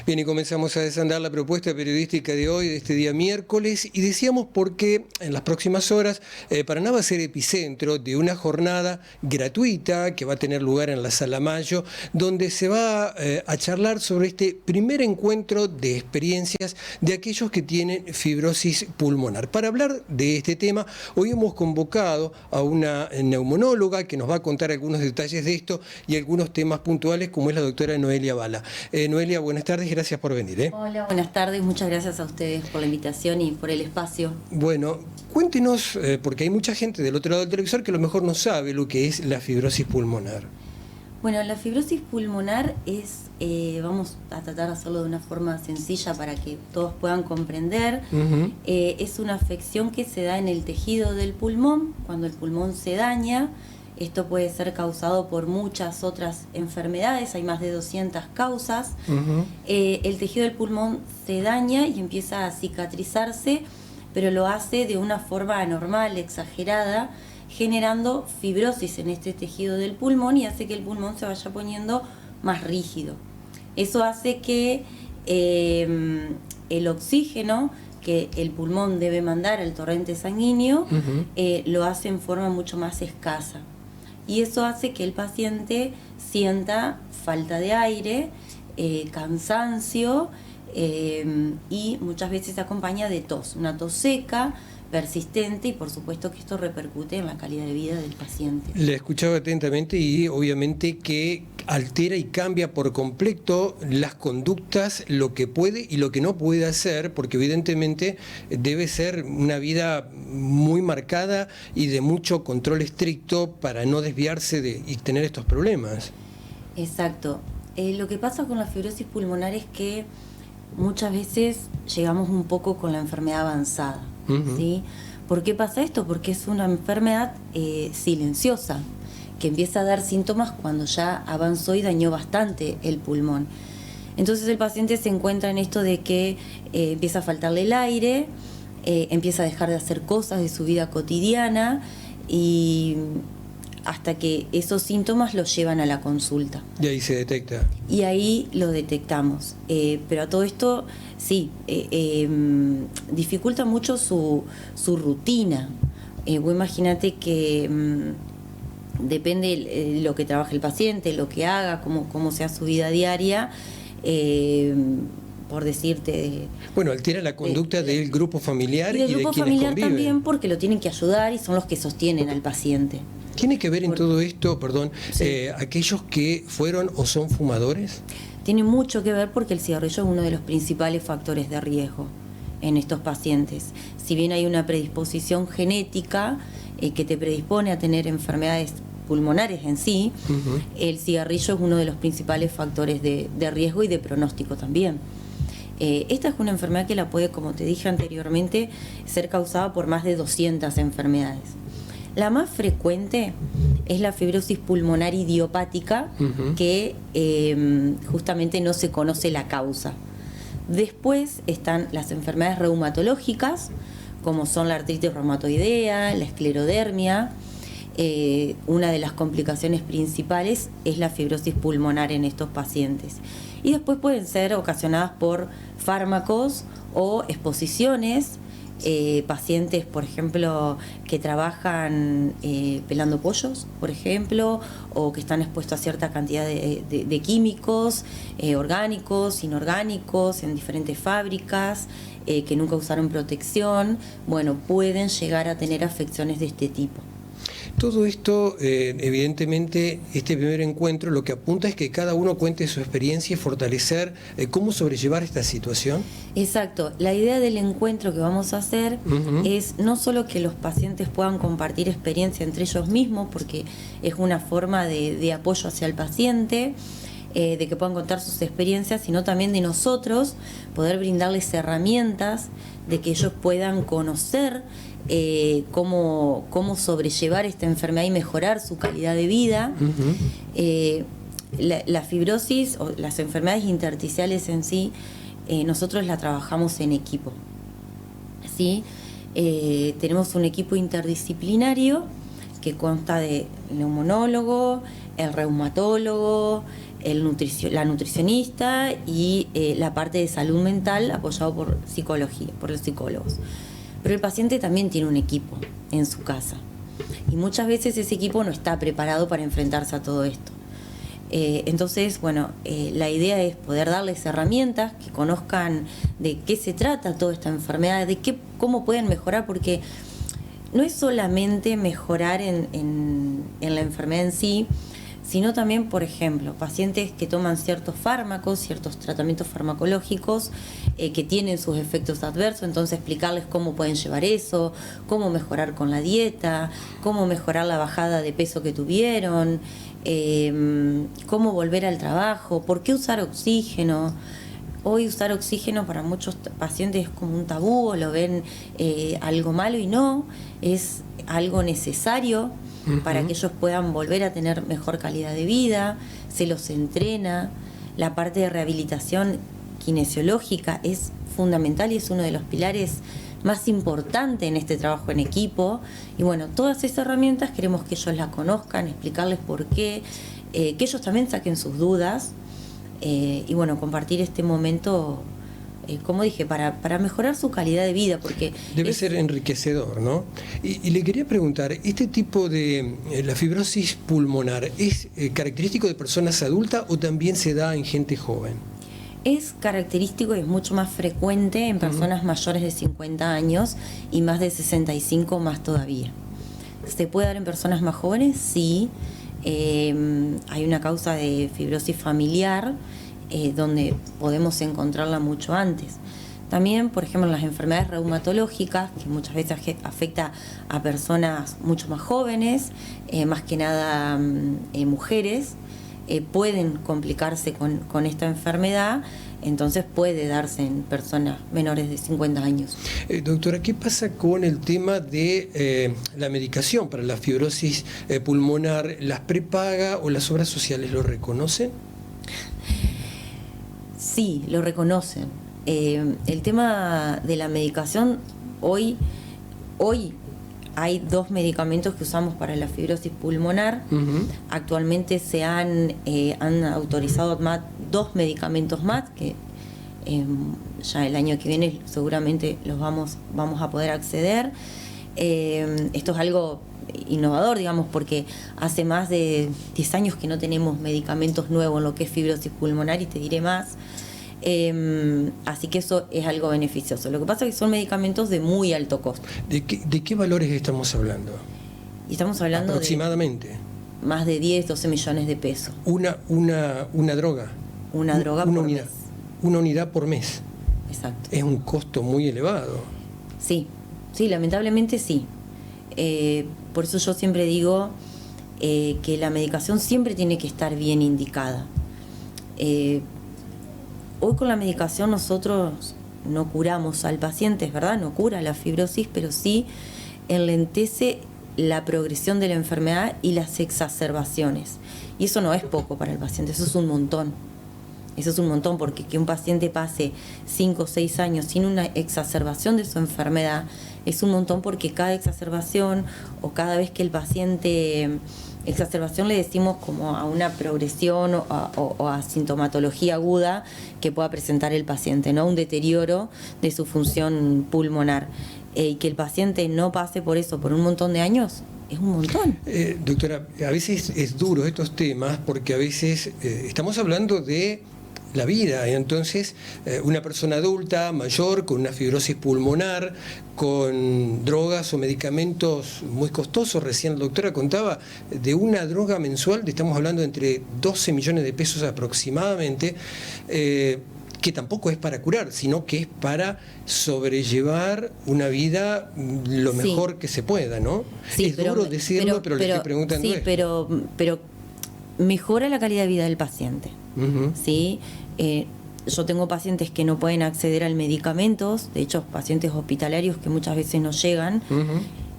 Bien, y comenzamos a desandar la propuesta periodística de hoy, de este día miércoles, y decíamos porque en las próximas horas Paraná va a ser epicentro de una jornada gratuita que va a tener lugar en la Sala Mayo, donde se va a charlar sobre este primer encuentro de experiencias de aquellos que tienen fibrosis pulmonar. Para hablar de este tema, hoy hemos convocado a una neumonóloga que nos va a contar algunos detalles de esto y algunos temas puntuales, como es la doctora Noelia Bala. Noelia, buenas tardes, gracias por venir. Hola, buenas tardes, muchas gracias a ustedes por la invitación y por el espacio. Bueno, cuéntenos, porque hay mucha gente del otro lado del televisor que a lo mejor no sabe lo que es la fibrosis pulmonar. Bueno, la fibrosis pulmonar es, vamos a tratar de hacerlo de una forma sencilla para que todos puedan comprender, es una afección que se da en el tejido del pulmón, cuando el pulmón se daña. Esto puede ser causado por muchas otras enfermedades, hay más de 200 causas. El tejido del pulmón se daña y empieza a cicatrizarse, pero lo hace de una forma anormal, exagerada, generando fibrosis en este tejido del pulmón y hace que el pulmón se vaya poniendo más rígido. Eso hace que el oxígeno que el pulmón debe mandar al torrente sanguíneo lo hace en forma mucho más escasa. Y eso hace que el paciente sienta falta de aire, cansancio y muchas veces se acompaña de tos, una tos seca, persistente, y por supuesto que esto repercute en la calidad de vida del paciente. Le escuchaba atentamente y obviamente que altera y cambia por completo las conductas, lo que puede y lo que no puede hacer, porque evidentemente debe ser una vida muy marcada y de mucho control estricto para no desviarse y tener estos problemas. Exacto. Lo que pasa con la fibrosis pulmonar es que muchas veces llegamos un poco con la enfermedad avanzada. ¿Sí? ¿Por qué pasa esto? Porque es una enfermedad silenciosa, que empieza a dar síntomas cuando ya avanzó y dañó bastante el pulmón. Entonces el paciente se encuentra en esto de que empieza a faltarle el aire, empieza a dejar de hacer cosas de su vida cotidiana y hasta que esos síntomas los llevan a la consulta. Y ahí se detecta. Y ahí lo detectamos. Pero a todo esto, sí, dificulta mucho su rutina. Vos imagínate que depende lo que trabaje el paciente, lo que haga, cómo sea su vida diaria, por decirte... Bueno, altera la conducta del grupo familiar y del grupo de quienes familiar conviven. También, porque lo tienen que ayudar y son los que sostienen al paciente. ¿Tiene que ver en todo esto, perdón, aquellos que fueron o son fumadores? Tiene mucho que ver porque el cigarrillo es uno de los principales factores de riesgo en estos pacientes. Si bien hay una predisposición genética que te predispone a tener enfermedades pulmonares en sí, el cigarrillo es uno de los principales factores de riesgo y de pronóstico también. Esta es una enfermedad que la puede, como te dije anteriormente, ser causada por más de 200 enfermedades. La más frecuente es la fibrosis pulmonar idiopática, que justamente no se conoce la causa. Después están las enfermedades reumatológicas, como son la artritis reumatoidea, la esclerodermia. Una de las complicaciones principales es la fibrosis pulmonar en estos pacientes. Y después pueden ser ocasionadas por fármacos o exposiciones. Pacientes, por ejemplo, que trabajan pelando pollos, por ejemplo, o que están expuestos a cierta cantidad de químicos, orgánicos, inorgánicos, en diferentes fábricas, que nunca usaron protección, bueno, pueden llegar a tener afecciones de este tipo. Todo esto, evidentemente, este primer encuentro lo que apunta es que cada uno cuente su experiencia y fortalecer cómo sobrellevar esta situación. Exacto. La idea del encuentro que vamos a hacer es no solo que los pacientes puedan compartir experiencia entre ellos mismos, porque es una forma de apoyo hacia el paciente, de que puedan contar sus experiencias, sino también de nosotros poder brindarles herramientas de que ellos puedan conocer cómo sobrellevar esta enfermedad y mejorar su calidad de vida. La fibrosis o las enfermedades intersticiales en sí, nosotros la trabajamos en equipo, ¿sí? Tenemos un equipo interdisciplinario que consta de neumonólogo, el reumatólogo, la nutricionista y la parte de salud mental apoyado por psicología, por los psicólogos. Pero el paciente también tiene un equipo en su casa y muchas veces ese equipo no está preparado para enfrentarse a todo esto. Entonces, bueno, la idea es poder darles herramientas que conozcan de qué se trata toda esta enfermedad, de cómo pueden mejorar, porque no es solamente mejorar en la enfermedad en sí, sino también, por ejemplo, pacientes que toman ciertos fármacos, ciertos tratamientos farmacológicos que tienen sus efectos adversos, entonces explicarles cómo pueden llevar eso, cómo mejorar con la dieta, cómo mejorar la bajada de peso que tuvieron, cómo volver al trabajo, por qué usar oxígeno. Hoy usar oxígeno para muchos pacientes es como un tabú, o lo ven algo malo, y no, es algo necesario para que ellos puedan volver a tener mejor calidad de vida, se los entrena. La parte de rehabilitación kinesiológica es fundamental y es uno de los pilares más importantes en este trabajo en equipo. Y bueno, todas esas herramientas queremos que ellos las conozcan, explicarles por qué, que ellos también saquen sus dudas y bueno, compartir este momento, como dije, para mejorar su calidad de vida, porque debe ser enriquecedor, ¿no? Y le quería preguntar, ¿este tipo de la fibrosis pulmonar es característico de personas adultas o también se da en gente joven? Es característico y es mucho más frecuente en personas mayores de 50 años y más de 65 más todavía. ¿Se puede dar en personas más jóvenes? Sí. Hay una causa de fibrosis familiar donde podemos encontrarla mucho antes. También, por ejemplo, las enfermedades reumatológicas, que muchas veces afecta a personas mucho más jóvenes, más que nada mujeres, pueden complicarse con esta enfermedad, entonces puede darse en personas menores de 50 años. Doctora, ¿qué pasa con el tema de la medicación para la fibrosis pulmonar? ¿Las prepaga o las obras sociales lo reconocen? Sí, lo reconocen. El tema de la medicación, hoy hay 2 medicamentos que usamos para la fibrosis pulmonar. Actualmente se han autorizado 2 medicamentos más que ya el año que viene seguramente los vamos a poder acceder. Esto es algo innovador, digamos, porque hace más de 10 años que no tenemos medicamentos nuevos en lo que es fibrosis pulmonar, y te diré más. Así que eso es algo beneficioso. Lo que pasa es que son medicamentos de muy alto costo. ¿De qué valores estamos hablando? Y estamos hablando aproximadamente de más de 10, 12 millones de pesos. Una droga. Una droga por unidad. mes. Una unidad por mes. Exacto. Es un costo muy elevado. Sí, lamentablemente sí. Por eso yo siempre digo que la medicación siempre tiene que estar bien indicada. Hoy con la medicación nosotros no curamos al paciente, es verdad, no cura la fibrosis, pero sí enlentece la progresión de la enfermedad y las exacerbaciones. Y eso no es poco para el paciente, eso es un montón. Eso es un montón, porque que un paciente pase 5 o 6 años sin una exacerbación de su enfermedad es un montón, porque cada exacerbación o cada vez que el paciente... Exacerbación le decimos como a una progresión o a sintomatología aguda que pueda presentar el paciente, ¿no? Un deterioro de su función pulmonar. Y que el paciente no pase por eso por un montón de años, es un montón. Doctora, a veces es duro estos temas porque a veces estamos hablando de la vida, entonces una persona adulta, mayor, con una fibrosis pulmonar, con drogas o medicamentos muy costosos. Recién la doctora contaba de una droga mensual, estamos hablando de entre 12 millones de pesos aproximadamente, que tampoco es para curar, sino que es para sobrellevar una vida lo mejor que se pueda, ¿no? Sí, es duro decirlo, pero le estoy preguntando sí, pero mejora la calidad de vida del paciente. ¿Sí? Yo tengo pacientes que no pueden acceder al medicamentos, de hecho pacientes hospitalarios que muchas veces no llegan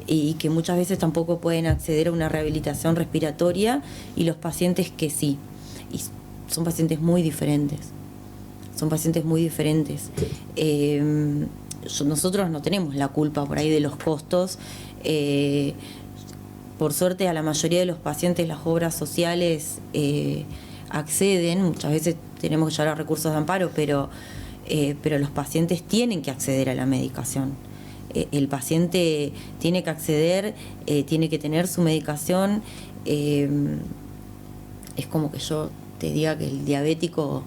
y que muchas veces tampoco pueden acceder a una rehabilitación respiratoria, y los pacientes que sí, y son pacientes muy diferentes. Nosotros no tenemos la culpa por ahí de los costos. Por suerte a la mayoría de los pacientes las obras sociales acceden, muchas veces tenemos que llevar a recursos de amparo, pero los pacientes tienen que acceder a la medicación. El paciente tiene que acceder, tiene que tener su medicación. Es como que yo te diga que el diabético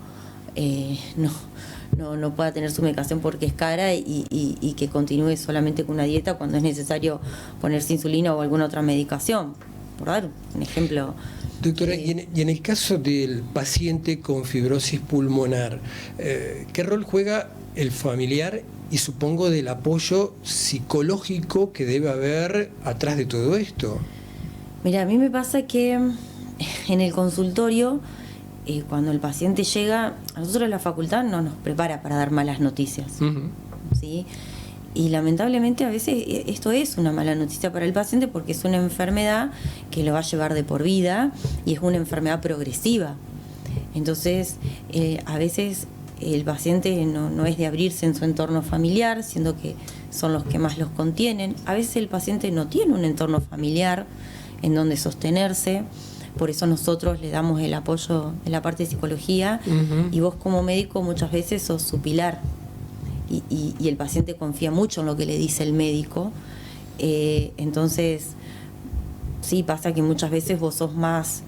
no pueda tener su medicación porque es cara y que continúe solamente con una dieta cuando es necesario ponerse insulina o alguna otra medicación, por dar un ejemplo. Doctora, y en el caso del paciente con fibrosis pulmonar, ¿qué rol juega el familiar y supongo del apoyo psicológico que debe haber atrás de todo esto? Mira, a mí me pasa que en el consultorio, cuando el paciente llega, a nosotros la facultad no nos prepara para dar malas noticias, ¿sí? Y lamentablemente a veces esto es una mala noticia para el paciente porque es una enfermedad que lo va a llevar de por vida y es una enfermedad progresiva. Entonces, a veces el paciente no es de abrirse en su entorno familiar, siendo que son los que más los contienen. A veces el paciente no tiene un entorno familiar en donde sostenerse. Por eso nosotros le damos el apoyo en la parte de psicología, y vos como médico muchas veces sos su pilar. Y el paciente confía mucho en lo que le dice el médico. Entonces, sí, pasa que muchas veces vos sos más,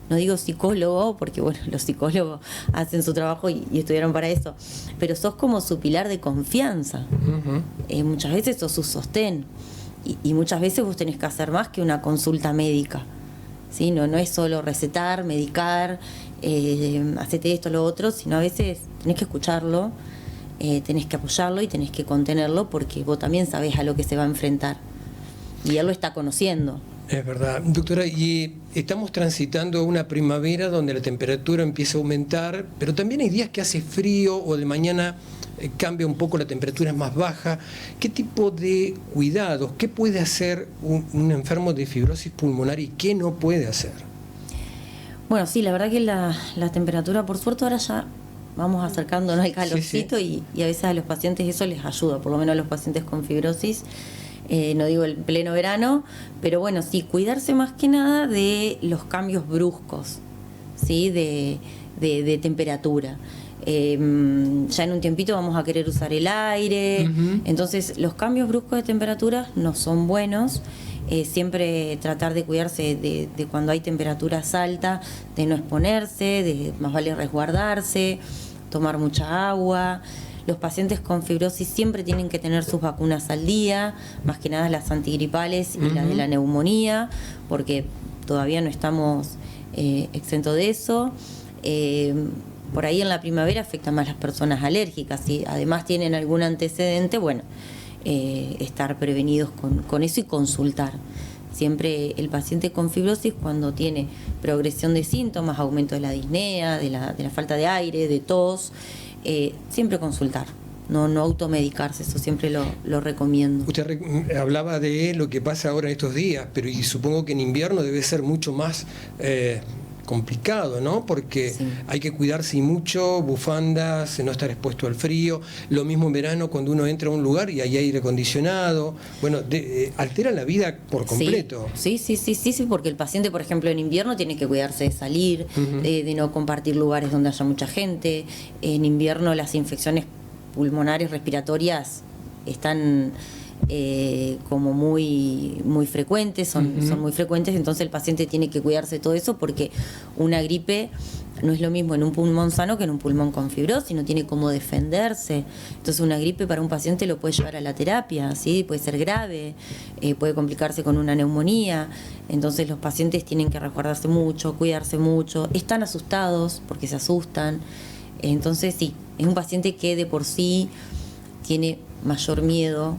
no digo psicólogo, porque bueno, los psicólogos hacen su trabajo y estudiaron para eso, pero sos como su pilar de confianza. Muchas veces sos su sostén. Y muchas veces vos tenés que hacer más que una consulta médica. ¿Sí? No es solo recetar, medicar, hacete esto, lo otro, sino a veces tenés que escucharlo, tenés que apoyarlo y tenés que contenerlo porque vos también sabés a lo que se va a enfrentar y él lo está conociendo. Es verdad. Doctora, y estamos transitando una primavera donde la temperatura empieza a aumentar, pero también hay días que hace frío o de mañana cambia un poco, la temperatura es más baja. ¿Qué tipo de cuidados, qué puede hacer un enfermo de fibrosis pulmonar y qué no puede hacer? Bueno, sí, la verdad que la temperatura, por suerte ahora ya vamos acercándonos al calorcito, sí. Y a veces a los pacientes eso les ayuda, por lo menos a los pacientes con fibrosis. No digo el pleno verano, pero bueno, sí, cuidarse más que nada de los cambios bruscos, ¿sí? de temperatura. Ya en un tiempito vamos a querer usar el aire, entonces los cambios bruscos de temperatura no son buenos. Siempre tratar de cuidarse de cuando hay temperaturas altas, de no exponerse, de más vale resguardarse, tomar mucha agua. Los pacientes con fibrosis siempre tienen que tener sus vacunas al día, más que nada las antigripales y las de la neumonía, porque todavía no estamos exentos de eso. Por ahí en la primavera afecta más a las personas alérgicas. Si además tienen algún antecedente, bueno, estar prevenidos con eso y consultar. Siempre el paciente con fibrosis, cuando tiene progresión de síntomas, aumento de la disnea, de la falta de aire, de tos, siempre consultar, no automedicarse, eso siempre lo recomiendo. Usted hablaba de lo que pasa ahora en estos días, pero y supongo que en invierno debe ser mucho más complicado, ¿no? Porque sí, hay que cuidarse y mucho, bufandas, no estar expuesto al frío. Lo mismo en verano cuando uno entra a un lugar y hay aire acondicionado. Bueno, altera la vida por completo. Sí, porque el paciente, por ejemplo, en invierno tiene que cuidarse de salir, de no compartir lugares donde haya mucha gente. En invierno las infecciones pulmonares respiratorias están como muy frecuentes, son muy frecuentes, entonces el paciente tiene que cuidarse de todo eso porque una gripe no es lo mismo en un pulmón sano que en un pulmón con fibrosis, no tiene cómo defenderse. Entonces una gripe para un paciente lo puede llevar a la terapia, ¿sí? Puede ser grave, puede complicarse con una neumonía. Entonces los pacientes tienen que resguardarse mucho, cuidarse mucho, están asustados porque se asustan. Entonces sí, es un paciente que de por sí tiene mayor miedo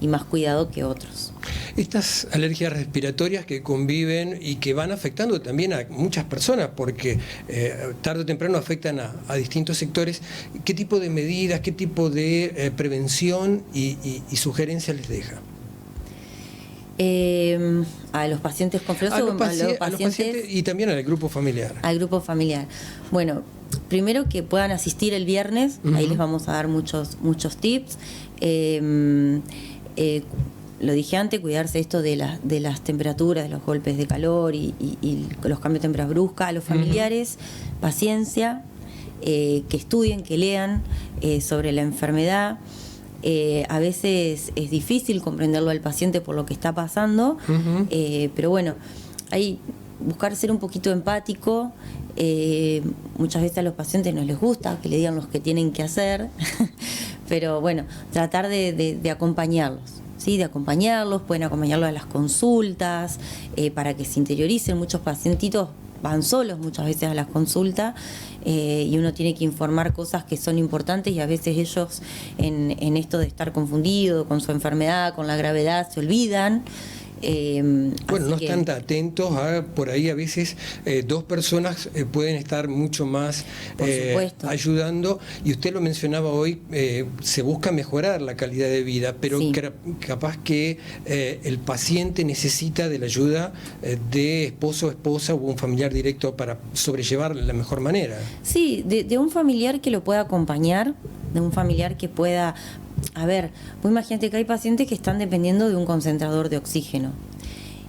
y más cuidado que otros. Estas alergias respiratorias que conviven y que van afectando también a muchas personas, porque tarde o temprano afectan a distintos sectores, ¿qué tipo de medidas, qué tipo de prevención y sugerencias les deja? A los pacientes con fibrosis, a los pacientes y también al grupo familiar. Al grupo familiar. Bueno, primero que puedan asistir el viernes, ahí les vamos a dar muchos tips. lo dije antes, cuidarse esto de las temperaturas, de los golpes de calor y los cambios de temperaturas bruscas. A los familiares, paciencia, que estudien, que lean sobre la enfermedad. A veces es difícil comprenderlo al paciente por lo que está pasando, pero bueno, hay buscar ser un poquito empático. Muchas veces a los pacientes no les gusta que le digan lo que tienen que hacer, pero bueno, tratar de acompañarlos, ¿sí? De acompañarlos, pueden acompañarlos a las consultas, para que se interioricen. Muchos pacientitos van solos muchas veces a las consultas, y uno tiene que informar cosas que son importantes, y a veces ellos en esto de estar confundido con su enfermedad, con la gravedad, se olvidan. Bueno, no están atentos a, por ahí a veces dos personas pueden estar mucho más ayudando, y usted lo mencionaba hoy, se busca mejorar la calidad de vida, pero sí, capaz que el paciente necesita de la ayuda de esposo o esposa o un familiar directo para sobrellevar de la mejor manera. Sí, de un familiar que lo pueda acompañar, de un familiar que pueda... A ver, pues imagínate que hay pacientes que están dependiendo de un concentrador de oxígeno.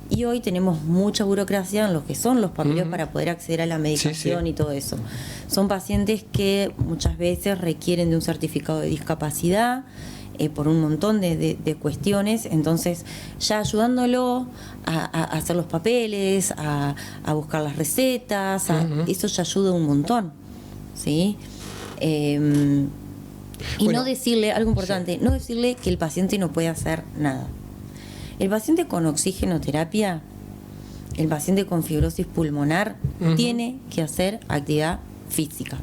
Y hoy tenemos mucha burocracia en lo que son los papeles para poder acceder a la medicación y todo eso. Son pacientes que muchas veces requieren de un certificado de discapacidad por un montón de cuestiones. Entonces, ya ayudándolo a hacer los papeles, a buscar las recetas, eso ya ayuda un montón, ¿sí? Y bueno, no decirle, algo importante, no decirle que el paciente no puede hacer nada. El paciente con oxigenoterapia, el paciente con fibrosis pulmonar, tiene que hacer actividad física.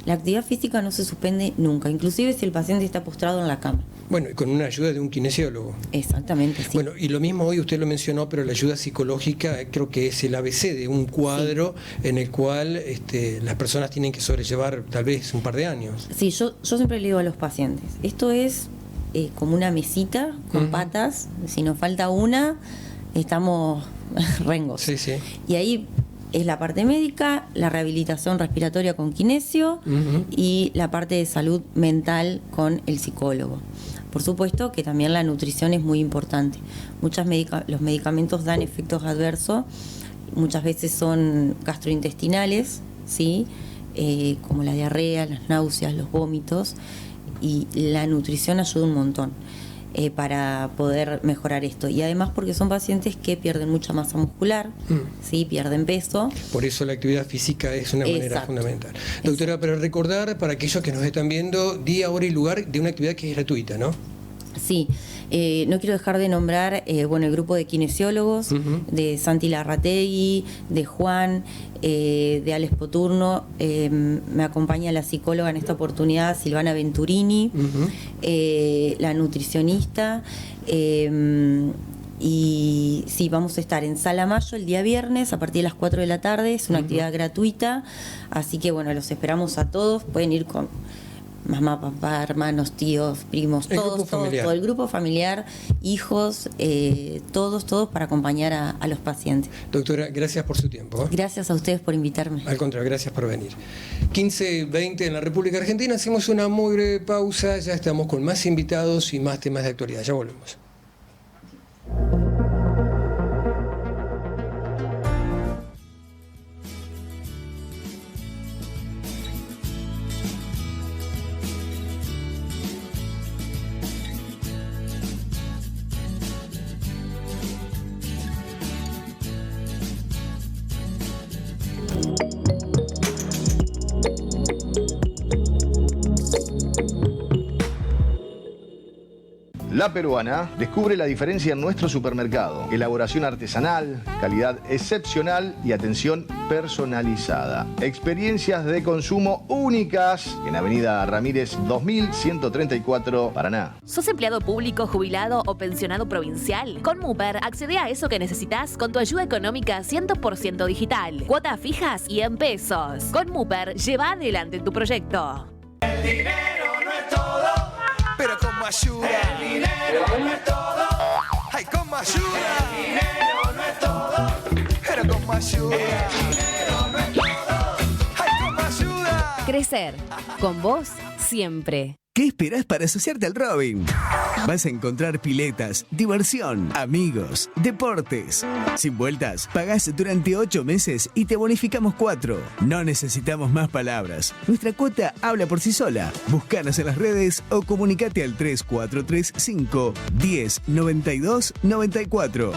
La actividad física no se suspende nunca, inclusive si el paciente está postrado en la cama. Bueno, y con una ayuda de un kinesiólogo. Exactamente, sí. Bueno, y lo mismo hoy usted lo mencionó, pero la ayuda psicológica creo que es el ABC de un cuadro en el cual las personas tienen que sobrellevar tal vez un par de años. Sí, yo siempre le digo a los pacientes, esto es como una mesita con patas, si nos falta una, estamos rengos. Sí, sí. Y ahí es la parte médica, la rehabilitación respiratoria con kinesio y la parte de salud mental con el psicólogo. Por supuesto que también la nutrición es muy importante. Los medicamentos dan efectos adversos, muchas veces son gastrointestinales, ¿sí? Como la diarrea, las náuseas, los vómitos, y la nutrición ayuda un montón para poder mejorar esto. Y además porque son pacientes que pierden mucha masa muscular, ¿sí? Pierden peso. Por eso la actividad física es una manera fundamental. Doctora, para recordar, para aquellos que nos están viendo, día, hora y lugar de una actividad que es gratuita, ¿no? Sí, no quiero dejar de nombrar el grupo de kinesiólogos, de Santi Larrategui, de Juan, de Alex Poturno, me acompaña la psicóloga en esta oportunidad, Silvana Venturini, la nutricionista, y sí, vamos a estar en Sala Mayo el día viernes a partir de las 4 de la tarde, es una actividad gratuita, así que bueno, los esperamos a todos, pueden ir con mamá, papá, hermanos, tíos, primos, todos, todo el grupo familiar, hijos, todos para acompañar a los pacientes. Doctora, gracias por su tiempo. Gracias a ustedes por invitarme. Al contrario, gracias por venir. 15:20 en la República Argentina, hacemos una muy breve pausa, ya estamos con más invitados y más temas de actualidad, ya volvemos. La Peruana descubre la diferencia en nuestro supermercado. Elaboración artesanal, calidad excepcional y atención personalizada. Experiencias de consumo únicas en Avenida Ramírez 2134, Paraná. ¿Sos empleado público, jubilado o pensionado provincial? Con Muper accede a eso que necesitas con tu ayuda económica 100% digital. Cuotas fijas y en pesos. Con Muper, lleva adelante tu proyecto. El dinero no es todo, pero con ayuda. El dinero no es todo. Ay, con ayuda. El dinero no es todo, pero con ayuda. El dinero no es todo. Ay, con ayuda. Crecer. Con vos, siempre. ¿Qué esperás para asociarte al Robin? Vas a encontrar piletas, diversión, amigos, deportes. Sin vueltas, pagás durante 8 meses y te bonificamos 4. No necesitamos más palabras. Nuestra cuota habla por sí sola. Búscanos en las redes o comunicate al 3435 10 92 94.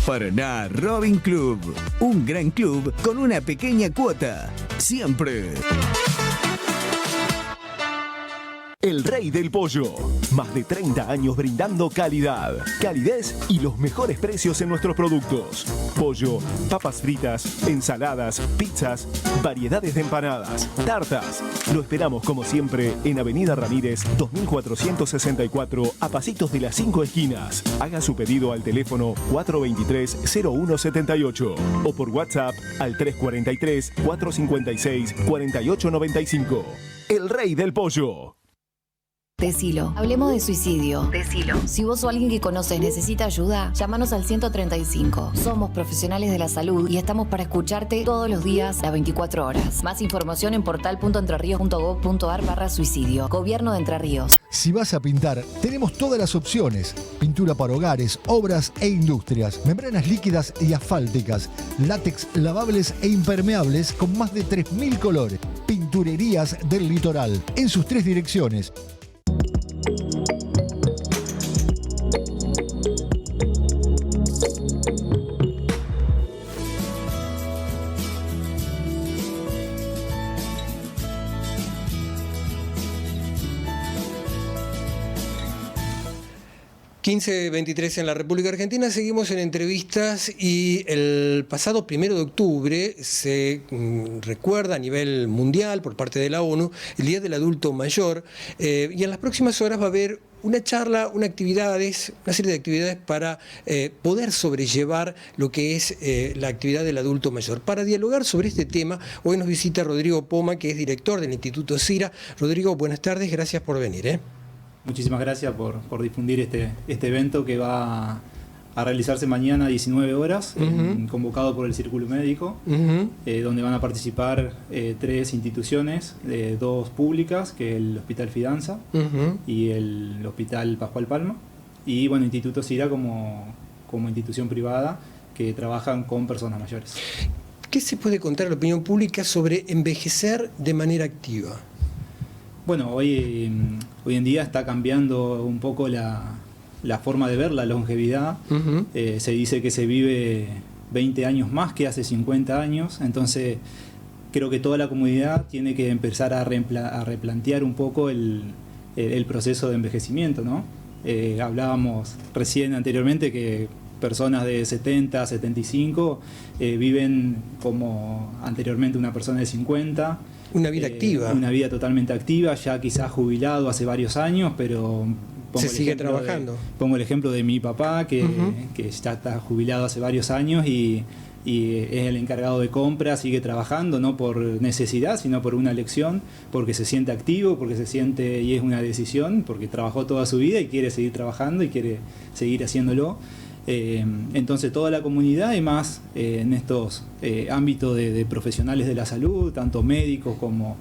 Paraná Robin Club. Un gran club con una pequeña cuota. Siempre. El Rey del Pollo. Más de 30 años brindando calidad, calidez y los mejores precios en nuestros productos. Pollo, papas fritas, ensaladas, pizzas, variedades de empanadas, tartas. Lo esperamos como siempre en Avenida Ramírez 2464 a pasitos de las 5 esquinas. Haga su pedido al teléfono 423-0178 o por WhatsApp al 343-456-4895. El Rey del Pollo. Decilo. Hablemos de suicidio. Decilo. Si vos o alguien que conoces necesita ayuda, llámanos al 135. Somos profesionales de la salud y estamos para escucharte todos los días, las 24 horas. Más información en portal.entrerios.gov.ar/suicidio. Gobierno de Entre Ríos. Si vas a pintar, tenemos todas las opciones. Pintura para hogares, obras e industrias. Membranas líquidas y asfálticas. Látex lavables e impermeables con más de 3.000 colores. Pinturerías del Litoral. En sus 3 direcciones. 15:23 en la República Argentina. Seguimos en entrevistas y el pasado 1 de octubre se recuerda a nivel mundial por parte de la ONU el Día del Adulto Mayor, y en las próximas horas va a haber una charla, una serie de actividades para poder sobrellevar lo que es la actividad del adulto mayor. Para dialogar sobre este tema, hoy nos visita Rodrigo Poma, que es director del Instituto CIRA. Rodrigo, buenas tardes, gracias por venir. Muchísimas gracias por difundir este evento que va a realizarse mañana a 19 horas, convocado por el Círculo Médico, donde van a participar 3 instituciones, 2 públicas, que es el Hospital Fidanza y el Hospital Pascual Palma, y bueno, Instituto CIRA como institución privada que trabajan con personas mayores. ¿Qué se puede contar a la opinión pública sobre envejecer de manera activa? Bueno, hoy en día está cambiando un poco la forma de ver la longevidad. Se dice que se vive 20 años más que hace 50 años, entonces creo que toda la comunidad tiene que empezar a replantear un poco el proceso de envejecimiento, ¿no? Hablábamos recién anteriormente que personas de 70, 75 viven como anteriormente una persona de 50. Una vida activa. Una vida totalmente activa, ya quizás jubilado hace varios años, pero se sigue trabajando. Pongo el ejemplo de mi papá, que ya está jubilado hace varios años y es el encargado de compra, sigue trabajando, no por necesidad, sino por una elección, porque se siente activo, porque se siente, y es una decisión, porque trabajó toda su vida y quiere seguir trabajando y quiere seguir haciéndolo. Entonces toda la comunidad y más en estos ámbitos de profesionales de la salud, tanto médicos como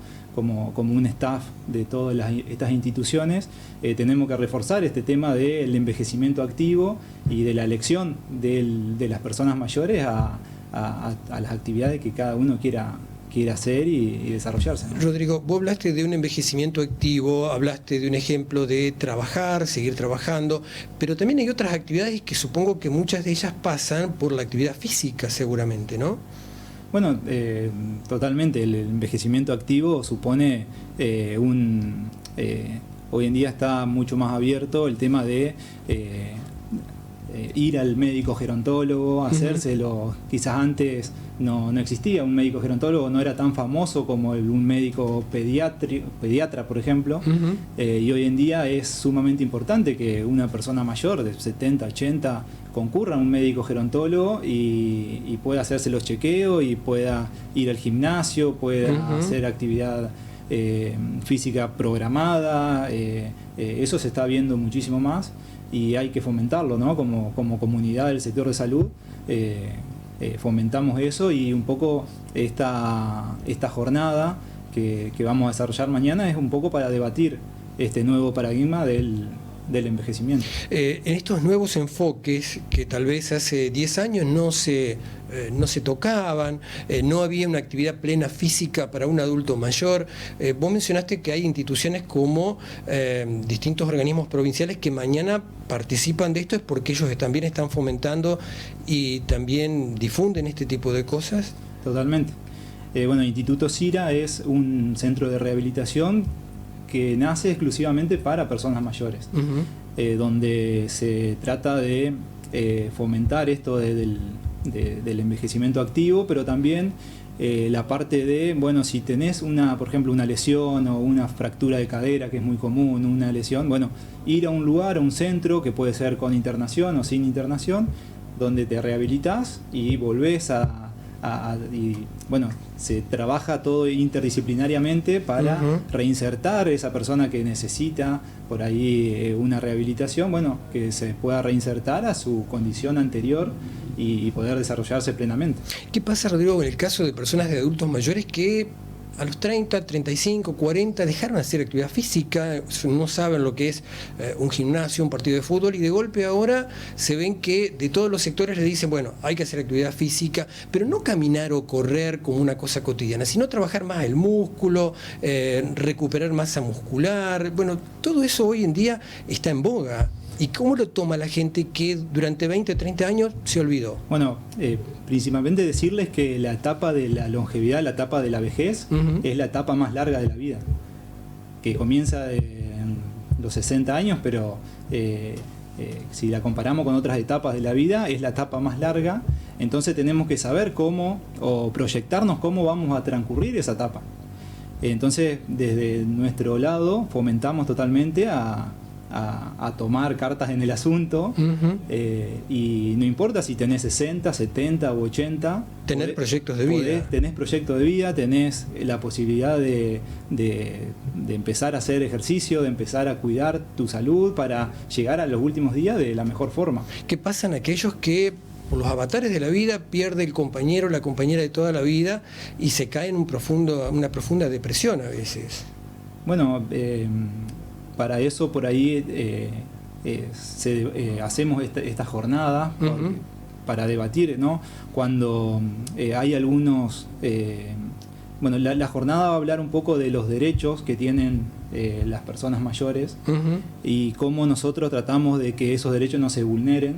un staff de todas estas instituciones, tenemos que reforzar este tema del envejecimiento activo y de la elección de las personas mayores a las actividades que cada uno quiera hacer y desarrollarse, ¿no? Rodrigo, vos hablaste de un envejecimiento activo, hablaste de un ejemplo de trabajar, seguir trabajando, pero también hay otras actividades que supongo que muchas de ellas pasan por la actividad física seguramente, ¿no? Bueno, totalmente. El envejecimiento activo supone hoy en día está mucho más abierto el tema de ir al médico gerontólogo, hacérselo. Quizás antes no existía un médico gerontólogo, no era tan famoso como un médico pediatra, por ejemplo, y hoy en día es sumamente importante que una persona mayor de 70, 80 concurra a un médico gerontólogo y pueda hacerse los chequeos y pueda ir al gimnasio, pueda hacer actividad física programada. Eso se está viendo muchísimo más y hay que fomentarlo, ¿no? Como comunidad del sector de salud fomentamos eso, y un poco esta jornada que vamos a desarrollar mañana es un poco para debatir este nuevo paradigma del envejecimiento. En estos nuevos enfoques que tal vez hace 10 años no se tocaban, no había una actividad plena física para un adulto mayor. Vos mencionaste que hay instituciones como distintos organismos provinciales que mañana participan de esto, es porque ellos también están fomentando y también difunden este tipo de cosas. Totalmente. Bueno, el Instituto CIRA es un centro de rehabilitación que nace exclusivamente para personas mayores, donde se trata de fomentar esto del envejecimiento activo, pero también la parte de, bueno, si tenés por ejemplo, una lesión o una fractura de cadera, que es muy común, una lesión, bueno, ir a un lugar, a un centro, que puede ser con internación o sin internación, donde te rehabilitás y volvés y bueno, se trabaja todo interdisciplinariamente para reinsertar a esa persona que necesita por ahí una rehabilitación, bueno, que se pueda reinsertar a su condición anterior y poder desarrollarse plenamente. ¿Qué pasa, Rodrigo, en el caso de personas de adultos mayores que a los 30, 35, 40 dejaron de hacer actividad física, no saben lo que es un gimnasio, un partido de fútbol, y de golpe ahora se ven que de todos los sectores les dicen, bueno, hay que hacer actividad física, pero no caminar o correr como una cosa cotidiana, sino trabajar más el músculo, recuperar masa muscular? Bueno, todo eso hoy en día está en boga. ¿Y cómo lo toma la gente que durante 20, 30 años se olvidó? Bueno, principalmente decirles que la etapa de la longevidad, la etapa de la vejez, es la etapa más larga de la vida, que comienza en los 60 años, pero si la comparamos con otras etapas de la vida, es la etapa más larga. Entonces tenemos que saber cómo, o proyectarnos cómo vamos a transcurrir esa etapa. Entonces, desde nuestro lado, fomentamos totalmente a tomar cartas en el asunto, y no importa si tenés 60, 70 u 80, tener proyectos de vida. Tenés proyectos de vida, tenés la posibilidad de empezar a hacer ejercicio, de empezar a cuidar tu salud para llegar a los últimos días de la mejor forma. ¿Qué pasa en aquellos que por los avatares de la vida pierde el compañero, la compañera de toda la vida y se cae en una profunda depresión a veces? Bueno, para eso por ahí hacemos esta jornada para debatir, ¿no? Cuando hay algunos... bueno, la jornada va a hablar un poco de los derechos que tienen las personas mayores y cómo nosotros tratamos de que esos derechos no se vulneren.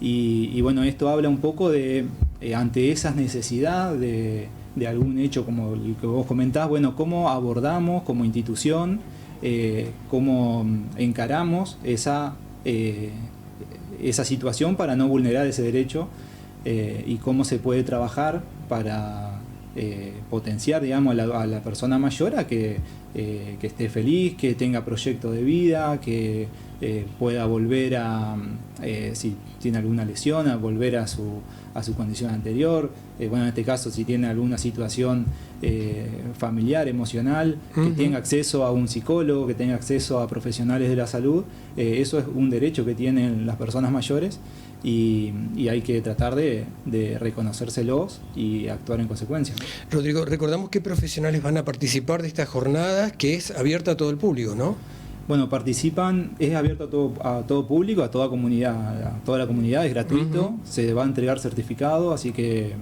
Y bueno, esto habla un poco de, ante esa necesidad de algún hecho como el que vos comentás, bueno, cómo abordamos como institución, cómo encaramos esa situación para no vulnerar ese derecho, y cómo se puede trabajar para potenciar, digamos, a la persona mayor a que esté feliz, que tenga proyecto de vida, que pueda volver si tiene alguna lesión, a volver a su condición anterior. Bueno, en este caso, si tiene alguna situación familiar, emocional, que tenga acceso a un psicólogo, que tenga acceso a profesionales de la salud. Eso es un derecho que tienen las personas mayores y hay que tratar de reconocérselos y actuar en consecuencia. Rodrigo, recordamos qué profesionales van a participar de esta jornada, que es abierta a todo el público, ¿no? Bueno, participan, es abierto a todo público, a toda comunidad, a toda la comunidad, es gratuito, se va a entregar certificado, así que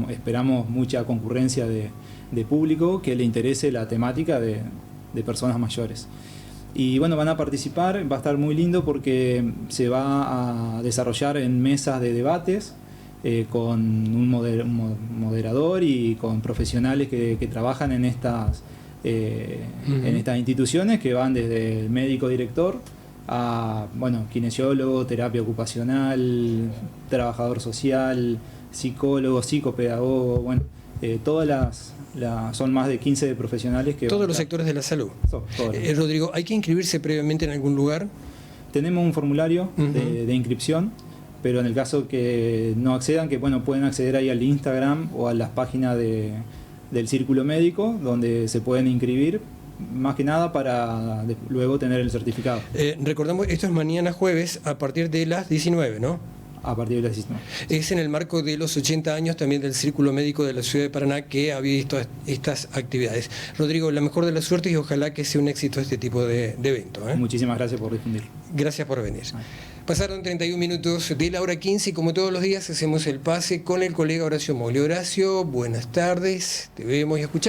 esperamos mucha concurrencia de público que le interese la temática de personas mayores. Y bueno, van a participar, va a estar muy lindo porque se va a desarrollar en mesas de debates con un moderador y con profesionales que trabajan en estas instituciones, que van desde el médico director a, bueno, kinesiólogo, terapia ocupacional, trabajador social, psicólogo, psicopedagogo, bueno, todas son más de 15 profesionales que... Todos los sectores de la salud. Rodrigo, ¿hay que inscribirse previamente en algún lugar? Tenemos un formulario de inscripción, pero en el caso que no accedan, que bueno, pueden acceder ahí al Instagram o a las páginas del Círculo Médico, donde se pueden inscribir, más que nada para luego tener el certificado. Recordamos, esto es mañana jueves a partir de las 19, ¿no? a partir del 19. Es en el marco de los 80 años también del Círculo Médico de la Ciudad de Paraná que ha visto estas actividades. Rodrigo, la mejor de las suertes y ojalá que sea un éxito este tipo de evento. Muchísimas gracias por difundirlo. Gracias por venir. Pasaron 31 minutos de la hora 15 y como todos los días hacemos el pase con el colega Horacio Mogli. Horacio, buenas tardes, te vemos y escuchamos.